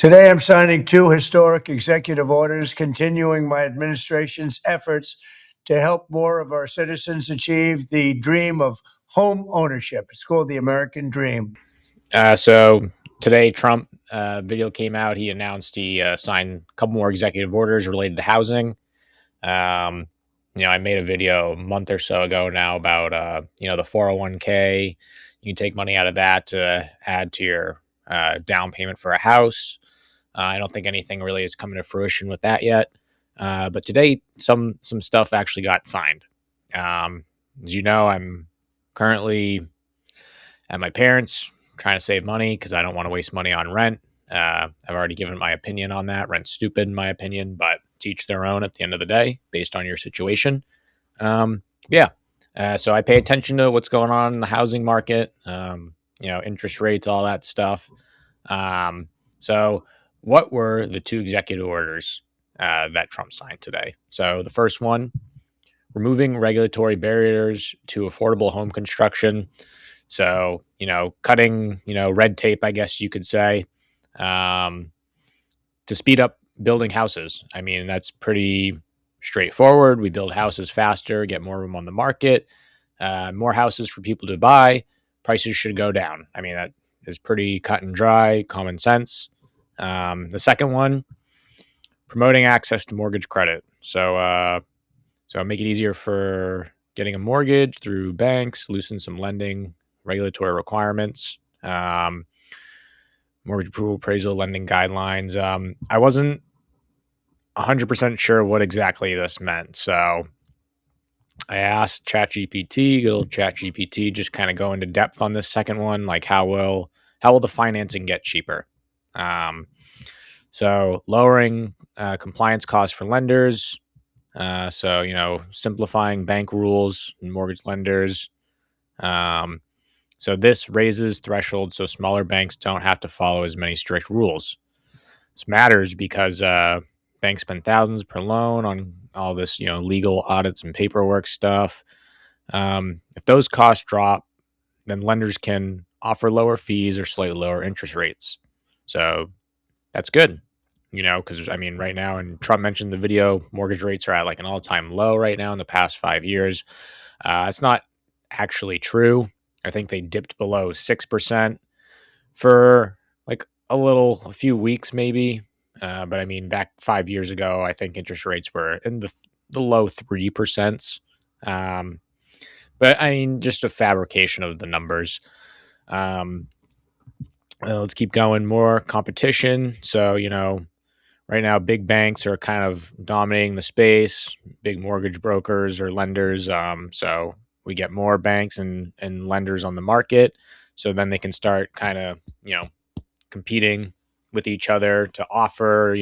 Today, I'm signing two historic executive orders continuing my administration's efforts to help more of our citizens achieve the dream of home ownership. It's called the American Dream. So today, Trump video came out. He announced he signed a couple more executive orders related to housing. Um, I made a video a month or so ago now about the 401k. You can take money out of that to add to your down payment for a house. I don't think anything really is coming to fruition with that yet. But today, some stuff actually got signed. As you know, I'm currently at my parents' trying to save money because I don't want to waste money on rent. I've already given my opinion on that. Rent's stupid, in my opinion, but teach their own at the end of the day based on your situation. Yeah. So I pay attention to what's going on in the housing market, interest rates, all that stuff. So, what were the two executive orders that Trump signed today? So, the first one, removing regulatory barriers to affordable home construction. So, cutting, red tape, I guess you could say, um, to speed up building houses. I mean, that's pretty straightforward. We build houses faster, get more of them on the market, more houses for people to buy. Prices should go down. I mean, that is pretty cut and dry, common sense. The second one, promoting access to mortgage credit. So make it easier for getting a mortgage through banks, loosen some lending regulatory requirements, mortgage approval, appraisal, lending guidelines. I wasn't 100% sure what exactly this meant. So I asked ChatGPT, good old ChatGPT, just kind of go into depth on this second one, like how will the financing get cheaper? So lowering compliance costs for lenders. Simplifying bank rules and mortgage lenders. So this raises thresholds so smaller banks don't have to follow as many strict rules. This matters because banks spend thousands per loan on all this, legal audits and paperwork stuff. If those costs drop, then lenders can offer lower fees or slightly lower interest rates. So that's good, because I mean, right now, and Trump mentioned the video, mortgage rates are at like an all-time low right now in the past 5 years. It's not actually true. I think they dipped below 6% for like a few weeks maybe. But I mean, back 5 years ago, I think interest rates were in the low 3%. But I mean, just a fabrication of the numbers. Let's keep going. More competition. So, right now, big banks are kind of dominating the space, big mortgage brokers or lenders. So we get more banks and lenders on the market. So then they can start kind of, competing with each other to offer,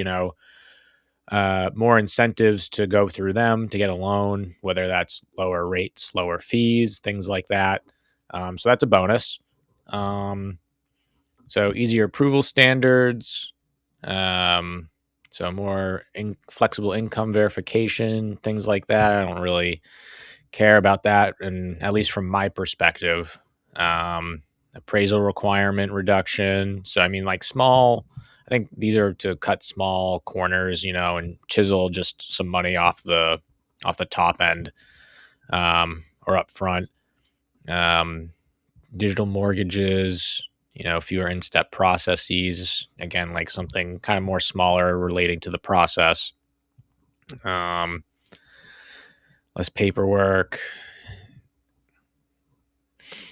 more incentives to go through them to get a loan, whether that's lower rates, lower fees, things like that. So that's a bonus. So easier approval standards. So more flexible income verification, things like that. I don't really care about that, and at least from my perspective, appraisal requirement reduction. So I mean, like small. I think these are to cut small corners, and chisel just some money off the top end, or up front. Digital mortgages, fewer in-step processes. Again, like something kind of more smaller relating to the process. Less paperwork.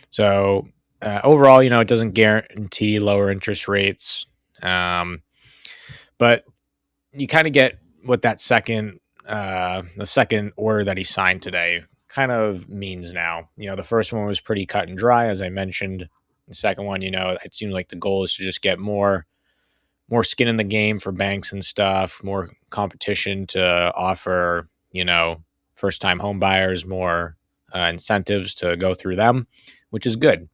So overall, it doesn't guarantee lower interest rates, but you kind of get what that the second order that he signed today kind of means now. The first one was pretty cut and dry, as I mentioned. The second one, it seems like the goal is to just get more skin in the game for banks and stuff, more competition to offer, first time home buyers more incentives to go through them, which is good.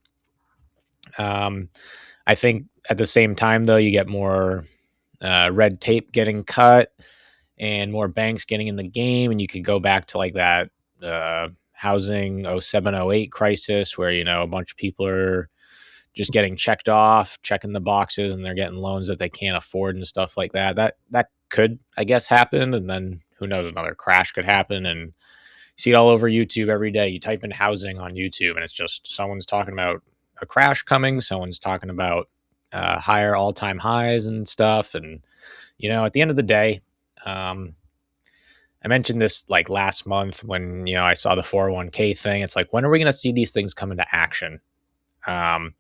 I think at the same time, though, you get more red tape getting cut and more banks getting in the game, and you could go back to like that housing 07, 08 crisis where, a bunch of people are just getting checked off, checking the boxes, and they're getting loans that they can't afford and stuff like that. That could, I guess, happen, and then who knows, another crash could happen. And you see it all over YouTube every day. You type in housing on YouTube, and it's just someone's talking about a crash coming, someone's talking about higher all-time highs and stuff. And at the end of the day, I mentioned this like last month when I saw the 401k thing. It's like, when are we going to see these things come into action? And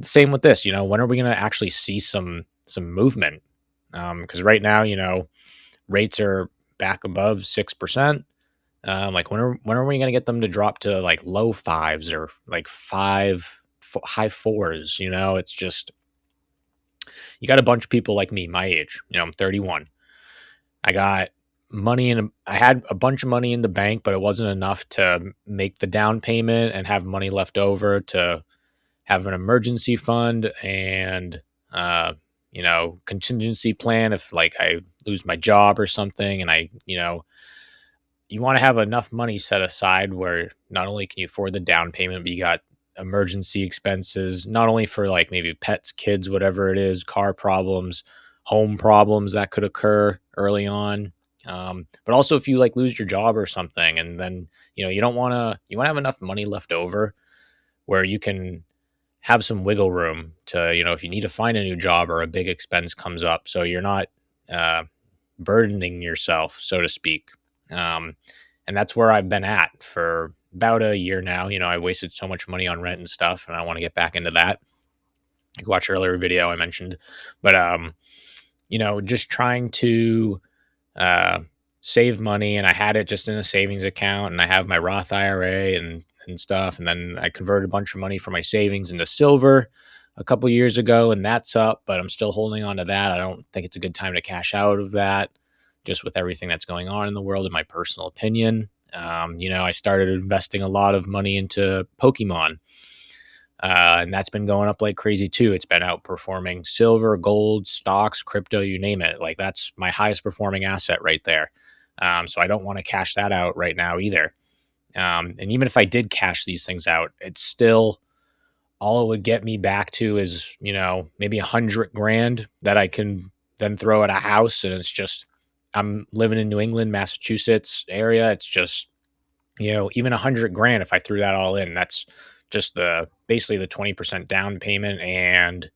same with this. When are we going to actually see some movement? Because right now, rates are back above 6%. Like when are we going to get them to drop to like low fives or like high fours? It's just, you got a bunch of people like me, my age. I'm 31. I got I had a bunch of money in the bank, but it wasn't enough to make the down payment and have money left over to have an emergency fund and contingency plan if like I lose my job or something. And you want to have enough money set aside where not only can you afford the down payment, but you got emergency expenses, not only for like maybe pets, kids, whatever it is, car problems, home problems that could occur early on. But also if you like lose your job or something, and then, you want to have enough money left over where you can have some wiggle room to, if you need to find a new job or a big expense comes up. So you're not burdening yourself, so to speak. And that's where I've been at for about a year now. I wasted so much money on rent and stuff, and I want to get back into that. You can watch earlier video I mentioned, but just trying to save money. And I had it just in a savings account, and I have my Roth IRA and stuff. And then I converted a bunch of money from my savings into silver a couple years ago, and that's up, but I'm still holding on to that. I don't think it's a good time to cash out of that, just with everything that's going on in the world, in my personal opinion. I started investing a lot of money into Pokemon, and that's been going up like crazy too. It's been outperforming silver, gold, stocks, crypto, you name it. Like, that's my highest performing asset right there. So I don't want to cash that out right now either. And even if I did cash these things out, it's still, all it would get me back to is, maybe 100 grand that I can then throw at a house. And it's just, I'm living in New England, Massachusetts area. It's just, even 100 grand, if I threw that all in, that's just basically the 20% down payment and,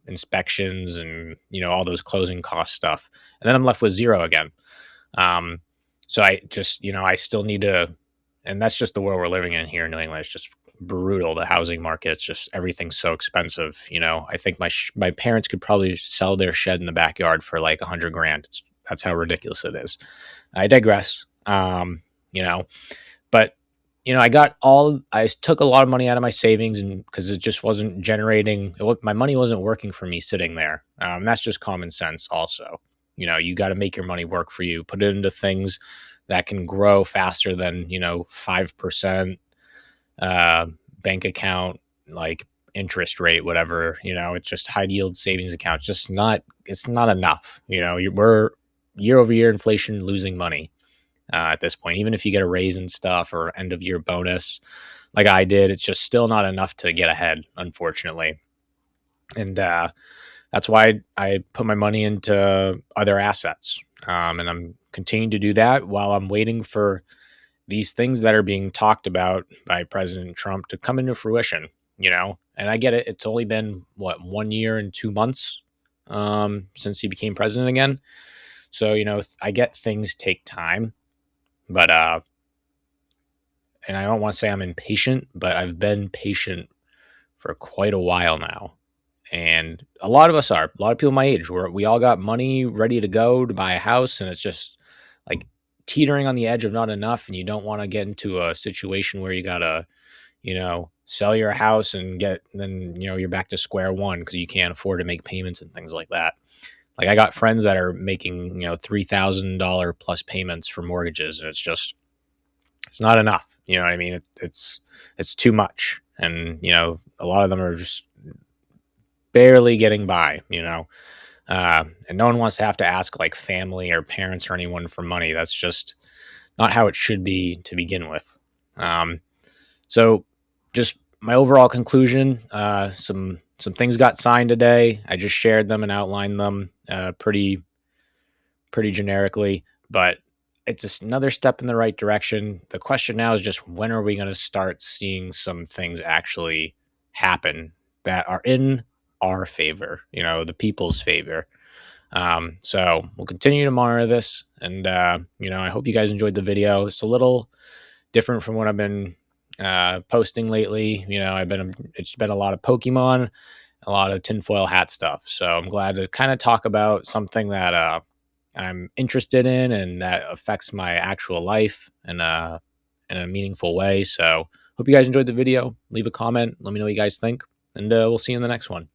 inspections and, all those closing cost stuff. And then I'm left with zero again. So I just, I still need to, and that's just the world we're living in here in New England. It's just brutal. The housing market, it's just, everything's so expensive. I think my parents could probably sell their shed in the backyard for like 100 grand. That's how ridiculous it is. I digress. But I took a lot of money out of my savings, and because it just wasn't generating, my money wasn't working for me sitting there. That's just common sense also. You got to make your money work for you, put it into things that can grow faster than, 5% bank account, like interest rate, whatever, it's just high yield savings account. It's not enough. We're year over year inflation, losing money at this point. Even if you get a raise and stuff or end of year bonus like I did, it's just still not enough to get ahead, unfortunately. And that's why I put my money into other assets. And I'm continuing to do that while I'm waiting for these things that are being talked about by President Trump to come into fruition, and I get it. It's only been 1 year and 2 months since he became president again. So, I get things take time, but, and I don't want to say I'm impatient, but I've been patient for quite a while now. And a lot of us are, a lot of people my age, we all got money ready to go to buy a house, and it's just like teetering on the edge of not enough. And you don't want to get into a situation where you gotta, sell your house and then you're back to square one because you can't afford to make payments and things like that. Like, I got friends that are making, $3,000 plus payments for mortgages, and it's not enough. You know what I mean? It's too much. And, a lot of them are just barely getting by, and no one wants to have to ask like family or parents or anyone for money. That's just not how it should be to begin with. So just my overall conclusion, some things got signed today. I just shared them and outlined them pretty generically, but it's just another step in the right direction. The question now is just when are we going to start seeing some things actually happen that are in our favor, the people's favor. So we'll continue to monitor this, and I hope you guys enjoyed the video. It's a little different from what I've been posting lately. It's been a lot of Pokemon, a lot of tinfoil hat stuff. So I'm glad to kind of talk about something that I'm interested in and that affects my actual life in a meaningful way. So hope you guys enjoyed the video. Leave a comment. Let me know what you guys think, and we'll see you in the next one.